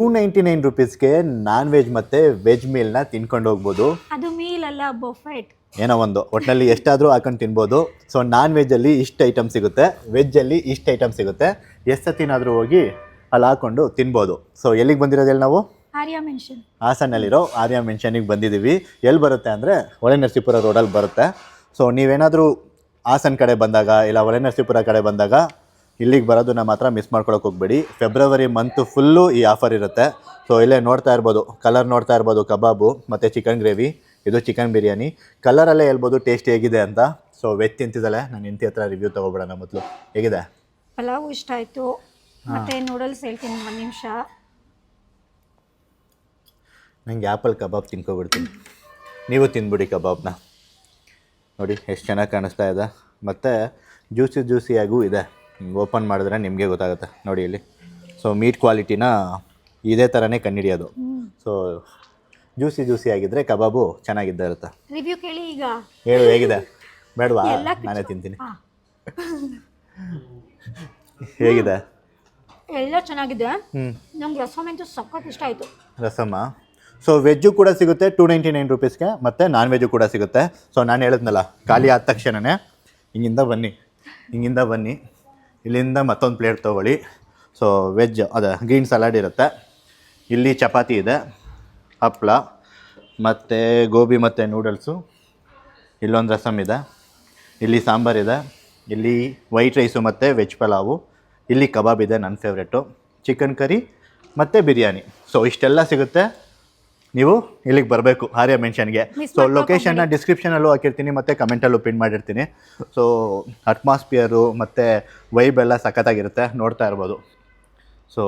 299 ರುಪೀಸ್ಗೆ non veg ಮತ್ತು veg ಮೀಲ್ನ ತಿನ್ಕೊಂಡು ಹೋಗ್ಬೋದು. ಅದು ಮೀಲ್ ಅಲ್ಲ, ಬೊಫೆಟ್. ಏನೋ ಒಂದು ಒಟ್ಟಿನಲ್ಲಿ ಎಷ್ಟಾದರೂ ಹಾಕೊಂಡು ತಿನ್ಬೋದು. ಸೊ ನಾನ್ ವೆಜ್ಜಲ್ಲಿ ಇಷ್ಟು ಐಟಮ್ ಸಿಗುತ್ತೆ, ವೆಜ್ಜಲ್ಲಿ ಇಷ್ಟು ಐಟಮ್ ಸಿಗುತ್ತೆ. ಎಷ್ಟು ಸತಿನಾದರೂ ಹೋಗಿ ಅಲ್ಲಿ ಹಾಕ್ಕೊಂಡು ತಿನ್ಬೋದು. ಸೊ ಎಲ್ಲಿಗೆ ಬಂದಿರೋದಲ್ಲಿ ನಾವು ಆರ್ಯ ಮೆನ್ಷನ್, ಹಾಸನಲ್ಲಿರೋ ಆರ್ಯ ಮೆನ್ಷನಿಗೆ ಬಂದಿದ್ದೀವಿ. ಎಲ್ಲಿ ಬರುತ್ತೆ ಅಂದರೆ ಹೊಳೆನರಸೀಪುರ ರೋಡಲ್ಲಿ ಬರುತ್ತೆ. ಸೊ ನೀವೇನಾದರೂ ಹಾಸನ ಕಡೆ ಬಂದಾಗ ಇಲ್ಲ ಹೊಳೆನರಸೀಪುರ ಕಡೆ ಬಂದಾಗ ಇಲ್ಲಿಗೆ ಬರೋದನ್ನ ಮಾತ್ರ ಮಿಸ್ ಮಾಡ್ಕೊಳಕ್ಕೆ ಹೋಗಬೇಡಿ. ಫೆಬ್ರವರಿ ಮಂತು ಫುಲ್ಲು ಈ ಆಫರ್ ಇರುತ್ತೆ. ಸೊ ಇಲ್ಲೇ ನೋಡ್ತಾ ಇರ್ಬೋದು, ಕಲರ್ ನೋಡ್ತಾ ಇರ್ಬೋದು, ಕಬಾಬು ಮತ್ತು ಚಿಕನ್ ಗ್ರೇವಿ, ಇದು ಚಿಕನ್ ಬಿರಿಯಾನಿ. ಕಲರಲ್ಲೇ ಹೇಳ್ಬೋದು ಟೇಸ್ಟ್ ಹೇಗಿದೆ ಅಂತ. ಸೊ ವೆಜ್ ತಿಂತಿದ್ದಲೆ ನಾನು ಇಂತಿ ಹತ್ರ ರಿವ್ಯೂ ತೊಗೊಬಿಡೋಣ ಮೊದಲು. ಹೇಗಿದೆ? ಪಲಾವ್ ಇಷ್ಟ ಆಯಿತು, ಮತ್ತು ನೂಡಲ್ಸ್ ಹೇಳ್ತೀನಿ ಒಂದು ನಿಮಿಷ. ನನಗೆ ಆ್ಯಪಲ್ ಕಬಾಬ್ ತಿನ್ಕೊಬಿಡ್ತೀನಿ, ನೀವು ತಿಂದ್ಬಿಡಿ ಕಬಾಬ್ನ. ನೋಡಿ ಎಷ್ಟು ಚೆನ್ನಾಗಿ ಕಾಣಿಸ್ತಾ ಇದೆ, ಮತ್ತು ಜ್ಯೂಸಿಯಾಗೂ ಇದೆ. ಓಪನ್ ಮಾಡಿದ್ರೆ ನಿಮಗೆ ಗೊತ್ತಾಗುತ್ತೆ ನೋಡಿ ಇಲ್ಲಿ. ಸೊ ಮೀಟ್ ಕ್ವಾಲಿಟಿನ ಇದೇ ಥರನೇ ಕಂಡುಹಿಡಿಯೋದು. ಸೊ ಜ್ಯೂಸಿ ಆಗಿದ್ದರೆ ಕಬಾಬು ಚೆನ್ನಾಗಿದ್ದೇ ಇರುತ್ತೆ. ರಿವ್ಯೂ ಕೇಳಿ ಈಗ. ಹೇಳು ಹೇಗಿದೆ? ಬೇಡವಾ? ನಾನೇ ತಿಂತೀನಿ. ಹೇಗಿದೆ? ಎಲ್ಲ ಚೆನ್ನಾಗಿದೆ. ನಮ್ಗೆ ರಸಮ್ ಅಂತೂ ಸಖತ್ ಇಷ್ಟ ಆಯಿತು. ರಸಮ್ಮ. ಸೊ ವೆಜ್ಜು ಕೂಡ ಸಿಗುತ್ತೆ 299 ರುಪೀಸ್ಗೆ, ಮತ್ತು ನಾನ್ ವೆಜ್ಜು ಕೂಡ ಸಿಗುತ್ತೆ. ಸೊ ನಾನು ಹೇಳಿದ್ನಲ್ಲ, ಖಾಲಿ ಆದ ತಕ್ಷಣವೇ ಹಿಂಗಿಂದ ಬನ್ನಿ, ಇಲ್ಲಿಂದ ಮತ್ತೊಂದು ಪ್ಲೇಟ್ ತೊಗೊಳ್ಳಿ. ಸೊ ವೆಜ್ ಅದೇ ಗ್ರೀನ್ ಸಲಾಡ್ ಇರುತ್ತೆ, ಇಲ್ಲಿ ಚಪಾತಿ ಇದೆ, ಹಪ್ಪಳ ಮತ್ತು ಗೋಬಿ ಮತ್ತು ನೂಡಲ್ಸು, ಇಲ್ಲೊಂದು ರಸಮ್ ಇದೆ, ಇಲ್ಲಿ ಸಾಂಬಾರಿದೆ, ಇಲ್ಲಿ ವೈಟ್ ರೈಸು ಮತ್ತು ವೆಜ್ ಪಲಾವು, ಇಲ್ಲಿ ಕಬಾಬ್ ಇದೆ ನನ್ನ ಫೇವ್ರೆಟು, ಚಿಕನ್ ಕರಿ ಮತ್ತು ಬಿರಿಯಾನಿ. ಸೊ ಇಷ್ಟೆಲ್ಲ ಸಿಗುತ್ತೆ. ನೀವು ಇಲ್ಲಿಗೆ ಬರಬೇಕು ಆರ್ಯ ಮೆನ್ಷನ್ಗೆ. ಸೊ ಲೊಕೇಶನ್ನ ಡಿಸ್ಕ್ರಿಪ್ಷನಲ್ಲೂ ಹಾಕಿರ್ತೀನಿ ಮತ್ತು ಕಮೆಂಟಲ್ಲೂ ಪಿನ್ ಮಾಡಿರ್ತೀನಿ. ಸೊ ಅಟ್ಮಾಸ್ಫಿಯರು ಮತ್ತು ವೈಬ್ ಎಲ್ಲ ಸಖತ್ತಾಗಿರುತ್ತೆ, ನೋಡ್ತಾ ಇರ್ಬೋದು. ಸೊ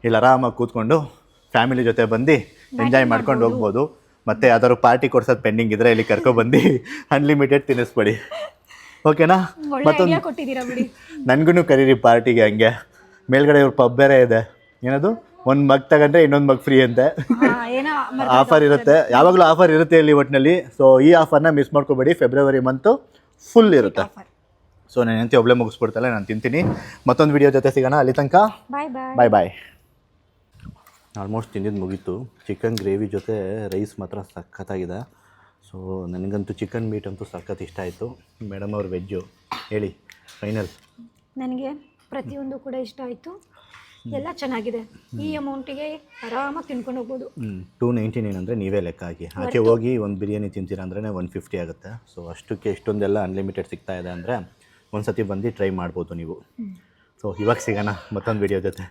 ಇಲ್ಲಿ ಆರಾಮಾಗಿ ಕೂತ್ಕೊಂಡು ಫ್ಯಾಮಿಲಿ ಜೊತೆ ಬಂದು ಎಂಜಾಯ್ ಮಾಡ್ಕೊಂಡು ಹೋಗ್ಬೋದು. ಮತ್ತು ಯಾವ್ದಾದ್ರು ಪಾರ್ಟಿ ಕೊಡ್ಸೋದು ಪೆಂಡಿಂಗ್ ಇದ್ದರೆ ಇಲ್ಲಿ ಕರ್ಕೊಬಂದು ಅನ್ಲಿಮಿಟೆಡ್ ತಿನ್ನಿಸ್ಬೇಡಿ, ಓಕೆನಾ? ಮತ್ತೊಂದು ನನಗೂ ಕರೀರಿ ಪಾರ್ಟಿಗೆ. ಹಂಗೆ ಮೇಲ್ಗಡೆ ಇವ್ರ ಪಬ್ ಬೇರೆ ಇದೆ, ಏನದು ಒಂದು ಮಗ್ ತಗೊಂಡ್ರೆ ಇನ್ನೊಂದು ಮಗ್ ಫ್ರೀ ಅಂತೆ ಆಫರ್ ಇರುತ್ತೆ. ಯಾವಾಗಲೂ ಆಫರ್ ಇರುತ್ತೆ ಇಲ್ಲಿ ಒಟ್ಟಿನಲ್ಲಿ. ಸೊ ಈ ಆಫರ್ನ ಮಿಸ್ ಮಾಡ್ಕೋಬೇಡಿ, ಫೆಬ್ರವರಿ ಮಂತು ಫುಲ್ ಇರುತ್ತೆ. ಸೊ ನಾನು ಎಂತ ಒಬ್ಬಳೇ ಮುಗಿಸ್ಬಿಡ್ತಲ್ಲ, ನಾನು ತಿಂತೀನಿ. ಮತ್ತೊಂದು ವಿಡಿಯೋ ಜೊತೆ ಸಿಗೋಣ, ಅಲ್ಲಿ ತನಕ ಬಾಯ್. ಆಲ್ಮೋಸ್ಟ್ ತಿಂದಿದ್ದು ಮುಗೀತು. ಚಿಕನ್ ಗ್ರೇವಿ ಜೊತೆ ರೈಸ್ ಮಾತ್ರ ಸಖತ್ತಾಗಿದೆ. ಸೊ ನನಗಂತೂ ಚಿಕನ್ ಮೀಟ್ ಅಂತೂ ಸಖತ್ ಇಷ್ಟ ಆಯಿತು. ಮೇಡಮ್ ಅವ್ರ ವೆಜ್ಜು ಹೇಳಿ ಫೈನಲ್. ನನಗೆ ಪ್ರತಿಯೊಂದು ಕೂಡ ಇಷ್ಟ ಆಯಿತು, ಎಲ್ಲ ಚೆನ್ನಾಗಿದೆ. ಈ ಅಮೌಂಟಿಗೆ ಆರಾಮಾಗಿ ತಿನ್ಕೊಂಡು ಹೋಗ್ಬೋದು. 299 ಅಂದರೆ ನೀವೇ ಲೆಕ್ಕ ಹಾಕಿ. ಆಚೆ ಹೋಗಿ ಒಂದು ಬಿರಿಯಾನಿ ತಿಂತೀರ ಅಂದ್ರೆ 150 ಆಗುತ್ತೆ. ಸೊ ಅಷ್ಟಕ್ಕೆ ಎಷ್ಟೊಂದೆಲ್ಲ ಅನ್ಲಿಮಿಟೆಡ್ ಸಿಗ್ತಾ ಇದೆ ಅಂದರೆ ಒಂದು ಸತಿ ಬಂದು ಟ್ರೈ ಮಾಡ್ಬೋದು ನೀವು. ಸೊ ಇವಾಗ ಸಿಗೋಣ ಮತ್ತೊಂದು ವಿಡಿಯೋ ಜೊತೆ.